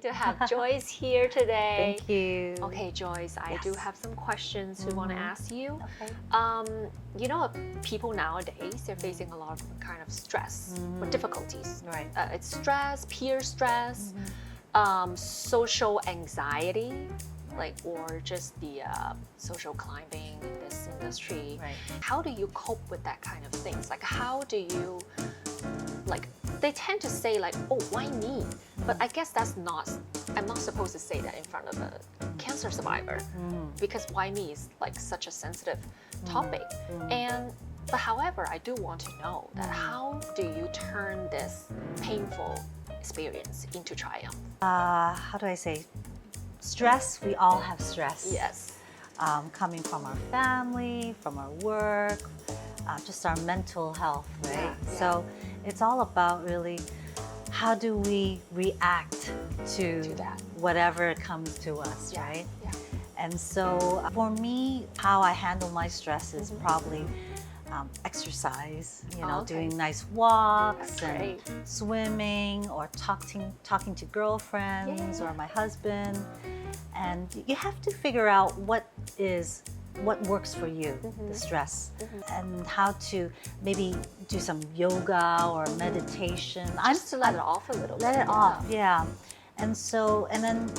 to have Joyce here today. Thank you. Okay, Joyce, I do have some questions we want to ask you. Okay. You know, people nowadays, they're facing a lot of kind of stress or difficulties. Right. It's stress, peer stress, social anxiety, like, or just the social climbing in this industry. Right. How do you cope with that kind of things? Like, how do you, like, they tend to say like, oh, why me? But I guess I'm not supposed to say that in front of a cancer survivor, because why me is like such a sensitive topic. But however, I do want to know that how do you turn this painful experience into triumph? How do I say? Stress, we all have stress. Yes. Coming from our family, from our work, just our mental health, right? Yeah. So it's all about really how do we react to that. whatever comes to us, right? Yeah. And so for me, how I handle my stress is probably exercise, doing nice walks and swimming or talking to girlfriends or my husband. And you have to figure out what works for you, the stress, and how to maybe do some yoga or meditation. Just to let it off a little bit. Let it off, yeah. And then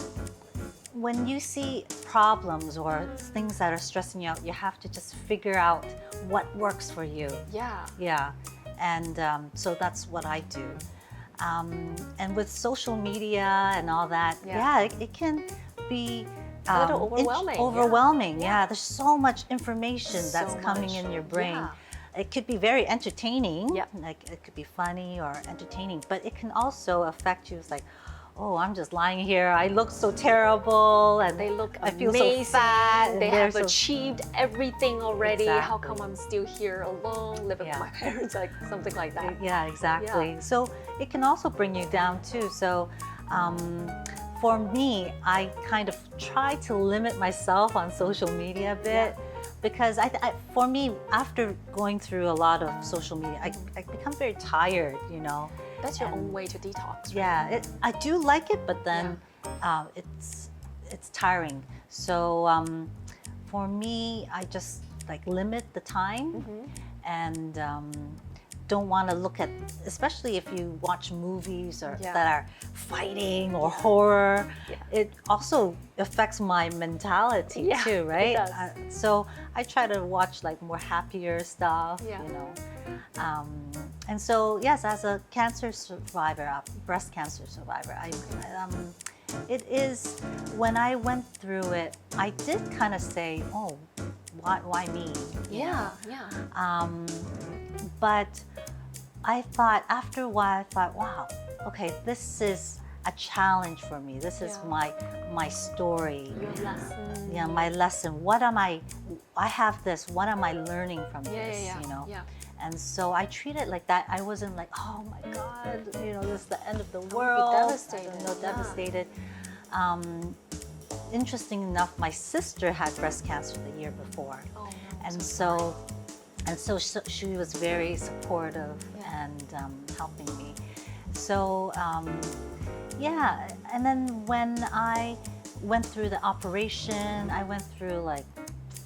when you see problems or things that are stressing you out, you have to just figure out what works for you. Yeah. Yeah. And so that's what I do. And with social media and all that, it can be a little overwhelming. Overwhelming, yeah. There's so much information that's coming in your brain. Yeah. It could be very entertaining, Yep. like it could be funny or entertaining, but it can also affect you. It's like, oh, I'm just lying here. I look so terrible, and They look I feel amazing. so fat. And They have so- achieved everything already. How Exactly. come I'm still here alone, living with my parents, like something like that? Yeah, exactly. Yeah. So it can also bring you down too. So for me, I kind of try to limit myself on social media a bit. Because for me, after going through a lot of social media, I become very tired, That's your own way to detox, right? Yeah, I do like it, but then it's tiring. So for me, I just like limit the time and don't want to look at, especially if you watch movies that are fighting or horror. It also affects my mentality too, right? It does. So I try to watch like more happier stuff, And so yes, as a cancer survivor, a breast cancer survivor, it is, when I went through it, I did kind of say, oh, why me? Yeah. But I thought, after a while, wow, okay, this is a challenge for me. This is my story. Your lesson. Yeah, my lesson. I have this, what am I learning from this, Yeah. And so I treat it like that. I wasn't like, oh my God, this is the end of the world. Devastated. Devastated. Interesting enough, my sister had breast cancer the year before. Oh, no, and so she was very supportive and helping me. So and then when I went through the operation, I went through like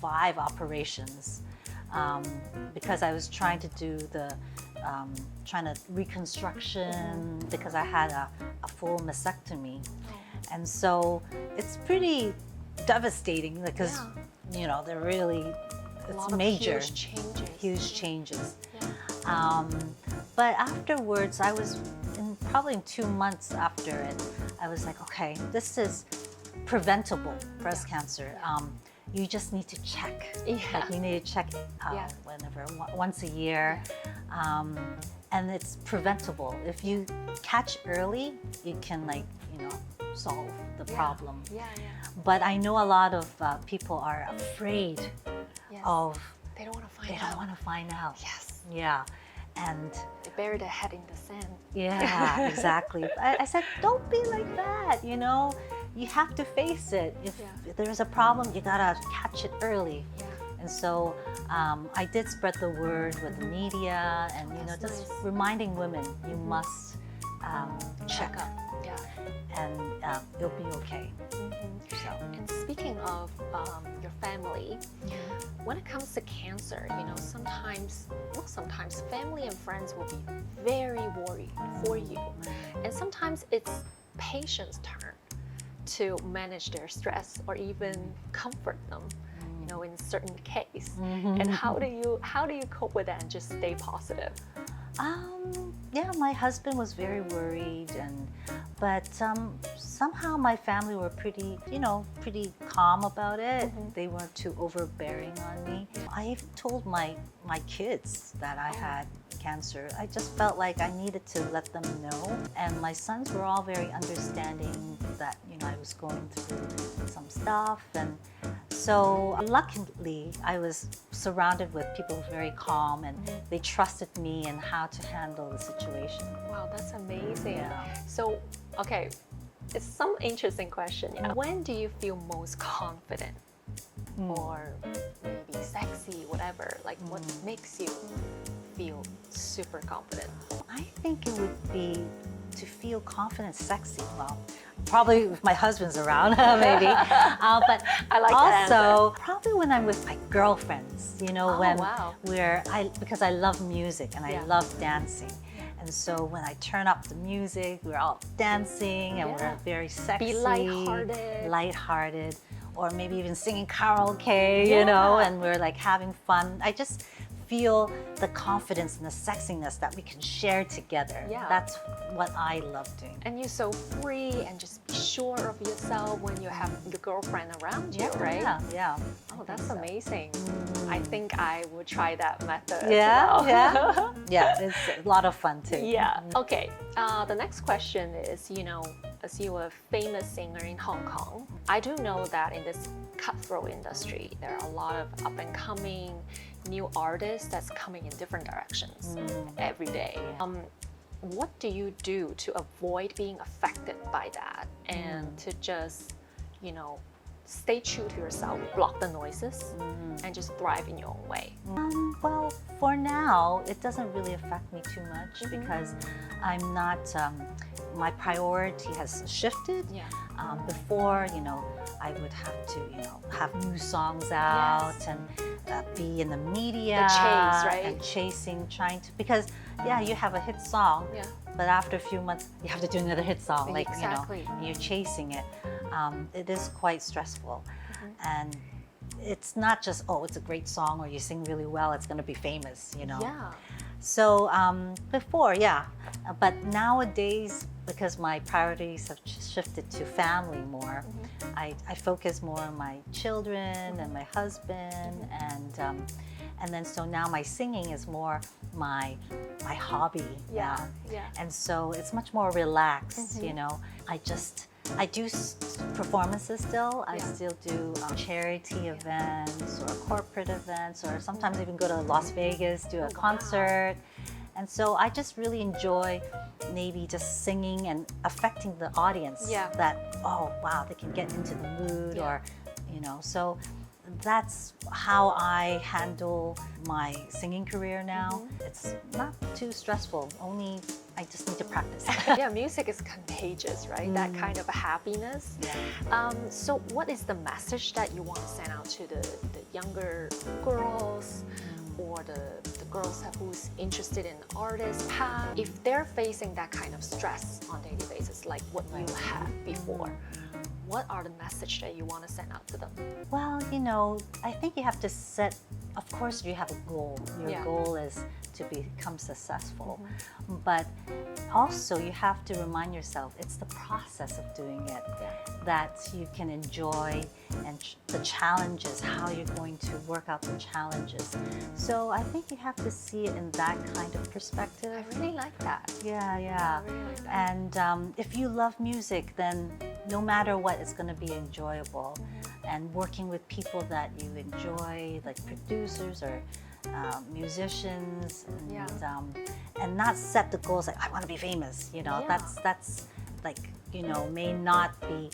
5 operations because I was trying to do the reconstruction because I had a full mastectomy. And so it's pretty devastating because they're really, it's major, huge changes. But afterwards, I was probably in 2 months after it, I was like, okay, this is preventable breast cancer. You just need to check. Like you need to check whenever, once a year. And it's preventable. If you catch early, you can solve the problem. But I know a lot of people are afraid of. They don't want to find out. They don't want to find out. Yes. Yeah. And they bury their head in the sand. Yeah, exactly. I said, don't be like that, You have to face it. If there's a problem, you gotta catch it early. And so I did spread the word with the media and, just reminding women, you must check up. Yeah. and it'll be okay. So. And speaking of your family, when it comes to cancer, not sometimes family and friends will be very worried for you. And sometimes it's patients' turn to manage their stress or even comfort them, in certain case. And how do you cope with that and just stay positive? Yeah, my husband was very worried, but somehow my family were pretty calm about it. They weren't too overbearing on me. I even told my kids that I had cancer. I just felt like I needed to let them know, and my sons were all very understanding that I was going through some stuff, and so luckily I was surrounded with people who were very calm, and they trusted me in how to handle the situation. Wow, that's amazing. Yeah. So, okay, it's some interesting question. When do you feel most confident, or maybe sexy, whatever? Like, what makes you feel super confident? I think it would be to feel confident, sexy. Well, probably if my husband's around, maybe. But I like that also probably when I'm with my girlfriends, wow. because I love music and I love dancing. And so when I turn up the music, we're all dancing and we're very sexy. Be lighthearted. Lighthearted. Or maybe even singing karaoke, and we're like having fun. I just feel the confidence and the sexiness that we can share together. Yeah. That's what I love doing. And you're so free and just be sure of yourself when you have your girlfriend around you, right? Yeah. Oh, that's amazing. I think I would try that method Yeah, as well. Yeah, it's a lot of fun too. Yeah. Okay. The next question is, as you are a famous singer in Hong Kong, I do know that in this cutthroat industry, there are a lot of up and coming new artists that's coming in different directions every day. What do you do to avoid being affected by that and to just, stay true to yourself, block the noises, and just thrive in your own way? Well, for now, it doesn't really affect me too much because I'm not, my priority has shifted. Yeah. Before, I would have to, have new songs out and be in the media. The chase, right? And chasing, trying to, because you have a hit song, but after a few months, you have to do another hit song. Like, Exactly. You're chasing it. It is quite stressful. And it's not just, it's a great song or you sing really well, it's going to be famous, Yeah. So before, but nowadays, because my priorities have shifted to family more, I focus more on my children and my husband, and then so now my singing is more my hobby. Yeah. And so it's much more relaxed, I do performances still. I still do charity events or corporate events, or sometimes even go to Las Vegas, do a concert. And so I just really enjoy maybe just singing and affecting the audience that, oh, wow, they can get into the mood or, so that's how I handle my singing career now. It's not too stressful, only I just need to practice. Yeah, music is contagious, right? That kind of a happiness. So what is the message that you want to send out to the younger girls or the girls who's interested in artist path? If they're facing that kind of stress on a daily basis, like what you had before, what are the message that you want to send out to them? Well, I think you have to set, of course you have a goal. Your goal is to become successful. But also you have to remind yourself it's the process of doing it that you can enjoy, and the challenges, how you're going to work out the challenges. So I think you have to see it in that kind of perspective. I really like that. Yeah. I really like that. And if you love music, then no matter what, it's going to be enjoyable. And working with people that you enjoy, like producers or musicians, and not set the goals like I want to be famous. That's like may not be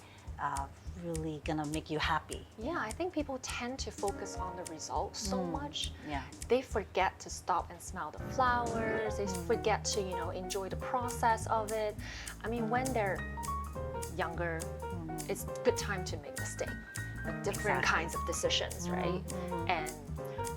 really gonna make you happy. Yeah, I think people tend to focus on the results so much. Yeah. They forget to stop and smell the flowers. They forget to, enjoy the process of it. I mean, when they're younger, it's a good time to make mistakes, like different kinds of decisions, right? And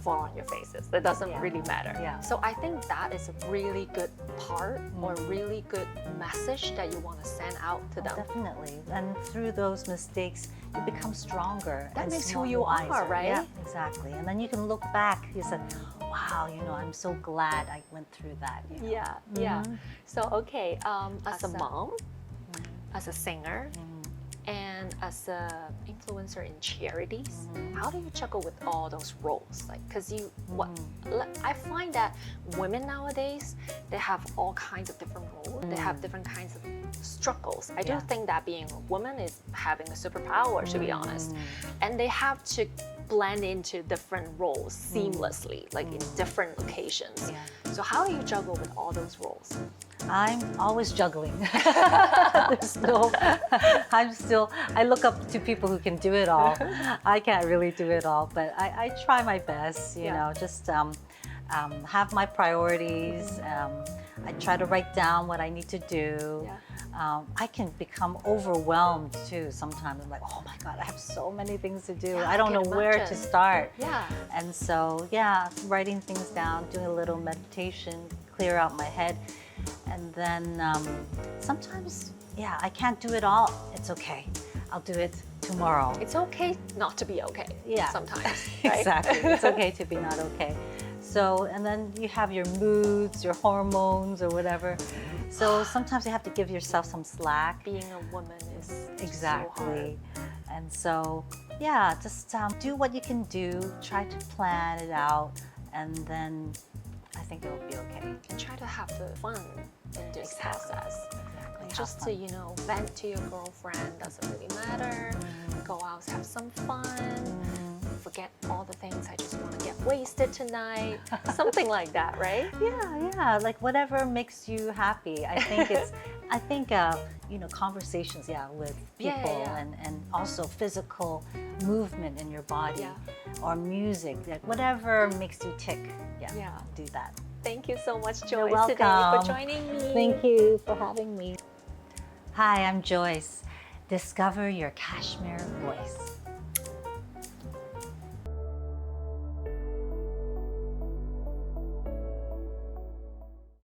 fall on your faces. That doesn't really matter. Yeah. So I think that is a really good part or really good message that you want to send out to them. Definitely. And through those mistakes, you become stronger. That and makes who more you are, wiser. right? Yeah, exactly. And then you can look back. You said, wow, I'm so glad I went through that. Yeah. So, okay, as a mom, as a singer, and as an influencer in charities, how do you juggle with all those roles? Like, because I find that women nowadays, they have all kinds of different roles. They have different kinds of struggles. I do think that being a woman is having a superpower, to be honest. And they have to blend into different roles seamlessly, like in different locations. So how do you juggle with all those roles? I'm always juggling. I look up to people who can do it all. I can't really do it all, but I try my best, just have my priorities. I try to write down what I need to do. I can become overwhelmed too sometimes. I'm like, oh my God, I have so many things to do. I don't know where to start. And so, writing things down, doing a little meditation, clear out my head. And then sometimes, I can't do it all. It's okay. I'll do it tomorrow. It's okay not to be okay. Sometimes. Right? Exactly. It's okay to be not okay. So, and then you have your moods, your hormones, or whatever. So sometimes you have to give yourself some slack. Being a woman is exactly. So hard. And so, just do what you can do. Try to plan it out, and then I think it will be okay. And try to have the fun in this process. And just fun. to, vent to your girlfriend doesn't really matter. Go out, have some fun. Forget all the things. I just want to get wasted tonight. Something like that, right? Yeah. Like whatever makes you happy. I think conversations, with people and also physical movement in your body or music, like whatever makes you tick. Do that. Thank you so much, You're Joyce, today welcome. for joining me. Thank you for having me. Hi, I'm Joyce. Discover your Cashmere voice.